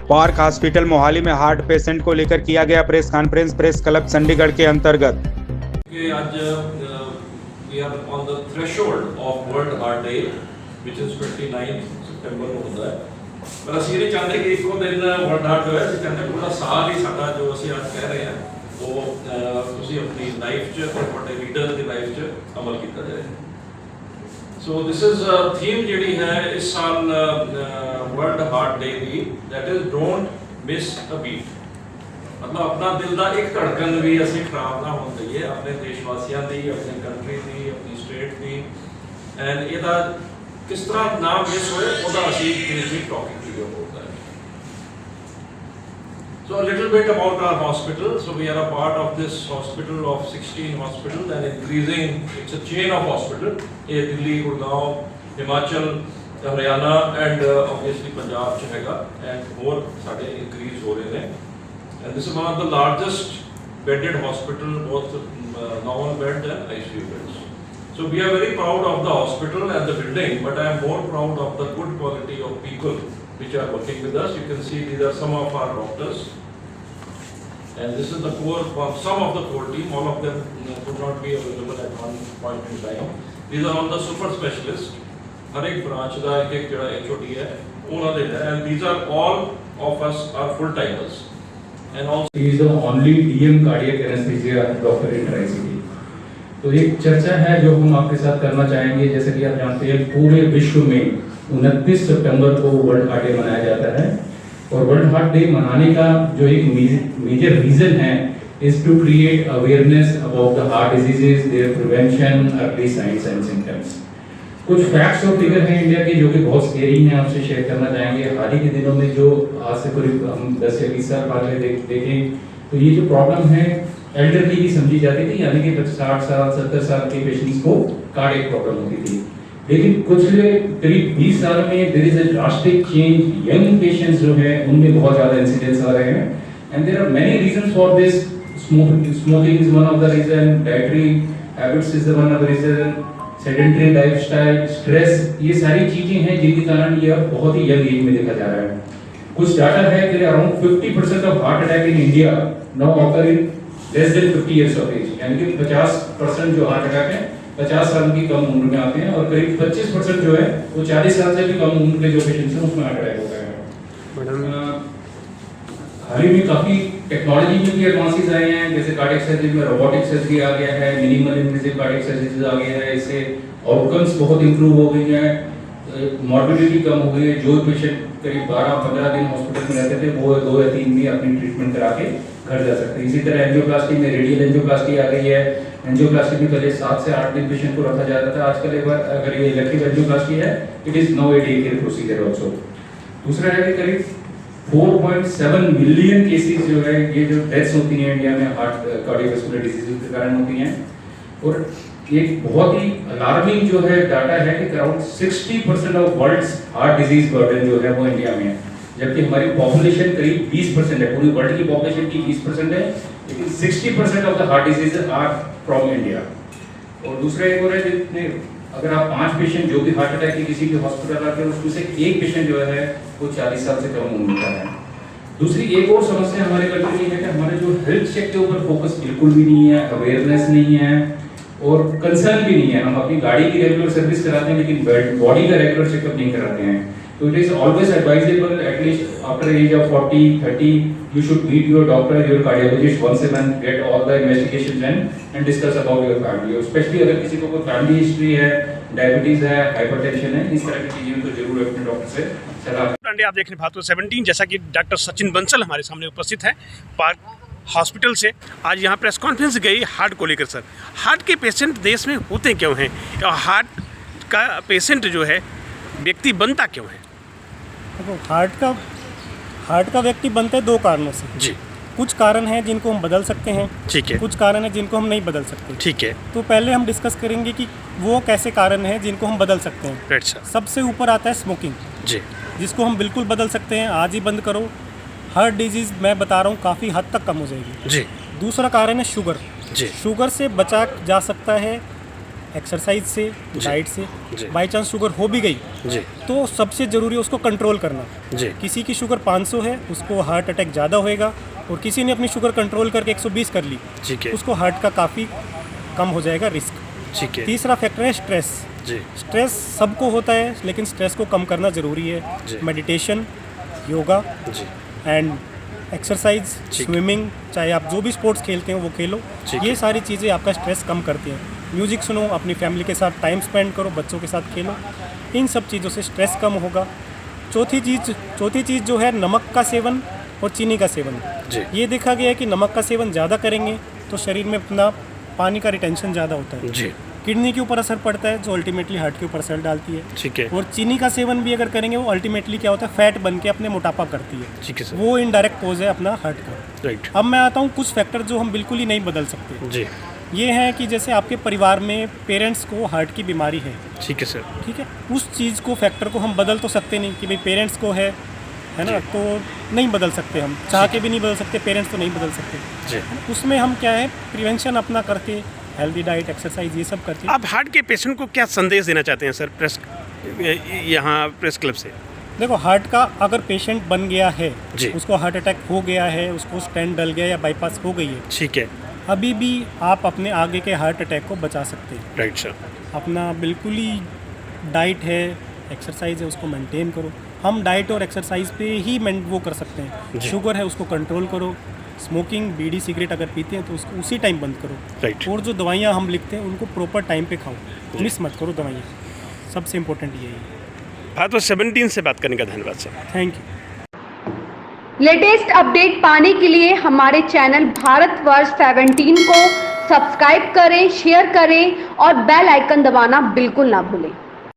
Park hospital Mohali में heart patient को लेकर किया गया press conference press club Chandigarh के अंतर्गत। आज we are on the threshold of World Heart Day, which is 29 September ਨੂੰ ਹੁੰਦਾ ਹੈ। ਪਰ ਅਸੀਂ ਇਹ ਨਹੀਂ ਚਾਹੁੰਦੇ ਕਿ ਇੱਕੋ ਦਿਨ ਵਰਲਡ ਹਾਰਟ ਹੋਇਆ, ਅਸੀਂ ਚਾਹੁੰਦੇ ਪੂਰਾ ਸਾਲ ਹੀ ਸਾਡਾ ਜੋ ਅਸੀਂ ਅੱਜ ਕਹਿ ਰਹੇ ਹਾਂ ਉਹ ਤੁਸੀਂ ਆਪਣੀ ਲਾਈਫ 'ਚ ਤੇ ਤੁਹਾਡੇ ਰੀਡਰ ਦੀ ਲਾਈਫ 'ਚ ਅਮਲ ਕੀਤਾ ਜਾਏ। ਸੋ ਦਿਸ ਇਜ਼ ਥੀਮ ਜਿਹੜੀ ਹੈ ਇਸ ਸਾਲ world heart day the, that is don't miss a beat। मतलब अपना दिल का एक धड़कन भी असं खराब ना होने दईए अपने देशवासियों की, अपनी कंट्री की, अपनी स्टेट की, एंड ये किस तरह ना मिस होए उसका असी टॉकिंग वीडियो होता है। So a little bit about our hospital. So we are a part of this hospital of 16 hospital and increasing, it's a chain of hospital. ये दिल्ली, गुड़गांव, हिमाचल, हरियाणा एंड ऑब्वियसली पंजाब च हैगा, एंड होर साडे इंक्रीज हो रहे हैं। And this is one of the largest bedded hospital, both normal bed and ICU beds. So we are very proud of the hospital and the building, but I am more proud of the good quality of people which are working with us. You can see these are some of our doctors, and this is the core, some of the core team. All of them could not be available at one point in time. These are all the super specialists. हर एक branch का एक जड़ा HOD है, उन्होंने है, and these are all of us are full timers. And also he is the only DM cardiac anesthesia doctor in Tri-City। तो एक चर्चा है जो हम आपके साथ करना चाहेंगे। जैसे कि आप जानते हैं पूरे विश्व में 29 सितंबर को वर्ल्ड हार्ट डे मनाया जाता है, और वर्ल्ड हार्ट डे मनाने का जो एक मेजर रीजन है is to create awareness about the heart diseases, their prevention, early signs and symptoms। कुछ फैक्ट्स और फिगर हैं इंडिया के जो कि बहुत स्केरी हैं, आपसे शेयर करना चाहेंगे। हाल ही के दिनों में जो आज से करीब हम 10 या 20 साल पहले देखें तो ये जो प्रॉब्लम है एल्डरली की समझी जाती थी, यानी कि 60 साल 70 साल के पेशेंट्स को कार्डियक प्रॉब्लम होती थी। लेकिन पिछले करीब 20 साल में there is a drastic change. Young patients जो है उनमें बहुत ज़्यादा इंसिडेंस आ रहे हैं, and there are many reasons for this. Smoking is one of the reason, dietary habits is one of the reason, sedentary lifestyle, stress, ये सारी चीजें हैं जिनके कारण ये अब बहुत ही यंग एज में देखा जा रहा है। कुछ डाटा है कि around 50% of heart attack in India now occur in less than 50 years of age, यानी कि 50% जो हार्ट अटैक है 50 साल की कम उम्र में आते हैं, और करीब 25% जो है वो 40 साल से भी कम उम्र के जो पेशेंट्स हैं उसमें हार्ट अटैक होता है। हाल ही में काफ़ी टेक्नोलॉजी में भी एडवांसेस आए हैं, जैसे कार्डियक सर्जरी में रोबोटिक सर्जरी आ गया है, मिनिमल इन्वेसिव कार्डियक सर्जरी आ गया है। इससे आउटकम्स बहुत इंप्रूव हो गई हैं, मॉर्बिडिटी कम हो गई है। जो पेशेंट करीब 12-15 दिन हॉस्पिटल में रहते थे वो 2 या 3 दिन अपनी ट्रीटमेंट करा के घर जा सकते हैं। इसी तरह एंजियोप्लास्टी में रेडियल एंजियोप्लास्टी आ गई है। एंजियोप्लास्टी में पहले 7 से 8 दिन पेशेंट को रखा जाता था, आजकल एक बार अगर ये इलेक्टिव एंजियोप्लास्टी है it is now a day care procedure also. दूसरा है कि करीब 4.7 मिलियन केसेस जो है ये जो डेथ्स होती हैं इंडिया में हार्ट कार्डियोवैस्कुलर डिजीज के कारण होती हैं, और एक बहुत ही अलार्मिंग जो है डाटा है कि around 60% of world's heart disease burden जो है वो इंडिया में है, जबकि हमारी पॉपुलेशन करीब 20% है। पूरी वर्ल्ड की पॉपुलेशन की 20% है, लेकिन 60% of the heart disease are from India. और दूसरा एक और है, जितने अगर आप 5 पेशेंट जो भी हार्ट अटैक के किसी के हॉस्पिटल आते हैं उसमें से एक पेशेंट जो है वो 40 साल से कम उम्र का है। दूसरी एक और समस्या हमारे कंट्री में है कि हमारे जो हेल्थ चेक के ऊपर फोकस बिल्कुल भी नहीं है, अवेयरनेस नहीं है और कंसर्न भी नहीं है। हम अपनी गाड़ी की रेगुलर सर्विस कराते हैं लेकिन बॉडी का रेगुलर चेकअप नहीं कराते हैं। तो it is always advisable at least after age of 40-30 you should meet your doctor, your cardiologist once a month, get all the investigations and discuss about your family, especially अगर किसी को कोई family history है, diabetes है, hypertension है, इस तरह की चीजें तो जरूर अपने डॉक्टर से सलाह। आप देख रहे हैं भारत 17, जैसा कि डॉक्टर सचिन बंसल हमारे सामने उपस्थित हैं पार्क हॉस्पिटल से। आज यहाँ प्रेस कॉन्फ्रेंस गई हार्ट को लेकर। सर, हार्ट के पेशेंट देश में होते क्यों हैं, और हार्ट का पेशेंट जो है व्यक्ति बनता क्यों है? हार्ट का व्यक्ति बनता है 2 कारणों से जी। कुछ कारण हैं जिनको हम बदल सकते हैं, ठीक है। कुछ कारण हैं जिनको हम नहीं बदल सकते, ठीक है। तो पहले हम डिस्कस करेंगे कि वो कैसे कारण हैं जिनको हम बदल सकते हैं। Right sir. सबसे ऊपर आता है स्मोकिंग जी, जिसको हम बिल्कुल बदल सकते हैं, आज ही बंद करो, हार्ट डिजीज़ मैं बता रहा हूँ काफ़ी हद तक कम हो जाएगी। जी। दूसरा कारण है शुगर। जी। शुगर से बचा जा सकता है एक्सरसाइज से, जी। डाइट से। जी। बाई चांस शुगर हो भी गई जी तो सबसे ज़रूरी है उसको कंट्रोल करना। जी किसी की शुगर 500 है, उसको हार्ट अटैक ज़्यादा होएगा, और किसी ने अपनी शुगर कंट्रोल करके 120 कर ली, ठीक है उसको हार्ट का काफ़ी कम हो जाएगा रिस्क। ठीक है तीसरा फैक्टर है स्ट्रेस। जी स्ट्रेस सबको होता है, लेकिन स्ट्रेस को कम करना ज़रूरी जी। है। मेडिटेशन, योगा जी एंड एक्सरसाइज, ठीक। स्विमिंग, चाहे आप जो भी स्पोर्ट्स खेलते हो वो खेलो, ठीक ये है। सारी चीज़ें आपका स्ट्रेस कम करती हैं। म्यूजिक सुनो, अपनी फैमिली के साथ टाइम स्पेंड करो, बच्चों के साथ खेलो, इन सब चीज़ों से स्ट्रेस कम होगा। चौथी चीज़ जो है नमक का सेवन और चीनी का सेवन। जी। ये देखा गया है कि नमक का सेवन ज़्यादा करेंगे तो शरीर में अपना पानी का रिटेंशन ज़्यादा होता है, जी किडनी के ऊपर असर पड़ता है, जो अल्टीमेटली हार्ट के ऊपर असर डालती है। ठीक है और चीनी का सेवन भी अगर करेंगे वो अल्टीमेटली क्या होता है, फैट बन के अपने मोटापा करती है, ठीक है सर वो इनडायरेक्ट कोज है अपना हार्ट का। राइट अब मैं आता हूँ कुछ फैक्टर जो हम बिल्कुल ही नहीं बदल सकते। जी ये हैं कि जैसे आपके परिवार में पेरेंट्स को हार्ट की बीमारी है, ठीक है सर ठीक है, उस चीज़ को फैक्टर को हम बदल तो सकते नहीं कि भाई पेरेंट्स को है ना, तो नहीं बदल सकते, हम चाह के भी नहीं बदल सकते, पेरेंट्स तो नहीं बदल सकते। जी उसमें हम क्या है, प्रिवेंशन अपना करके, हेल्दी डाइट, एक्सरसाइज, ये सब करके। आप हार्ट के पेशेंट को क्या संदेश देना चाहते हैं सर प्रेस यहाँ प्रेस क्लब से? देखो, हार्ट का अगर पेशेंट बन गया है, जी। उसको हार्ट अटैक हो गया है, उसको स्टेंट डल गया या बाईपास हो गई है, ठीक है अभी भी आप अपने आगे के हार्ट अटैक को बचा सकते हैं। राइट सर अपना बिल्कुल ही डाइट है, एक्सरसाइज है, उसको मेंटेन करो। हम डाइट और एक्सरसाइज पे ही वो कर सकते हैं। जी। शुगर है उसको कंट्रोल करो, स्मोकिंग, बीड़ी, सिगरेट अगर पीते हैं तो उसको उसी टाइम बंद करो। राइट और जो दवाइयाँ हम लिखते हैं उनको प्रॉपर टाइम पे खाओ, मिस मत करो दवाइयाँ, सबसे इम्पोर्टेंट यही है। भारत 17 से बात करने का धन्यवाद sir. Thank you. Latest update पाने के लिए हमारे चैनल भारतवर्ष 17 को सब्सक्राइब करें, शेयर करें और बेल आइकन दबाना बिल्कुल ना भूलें।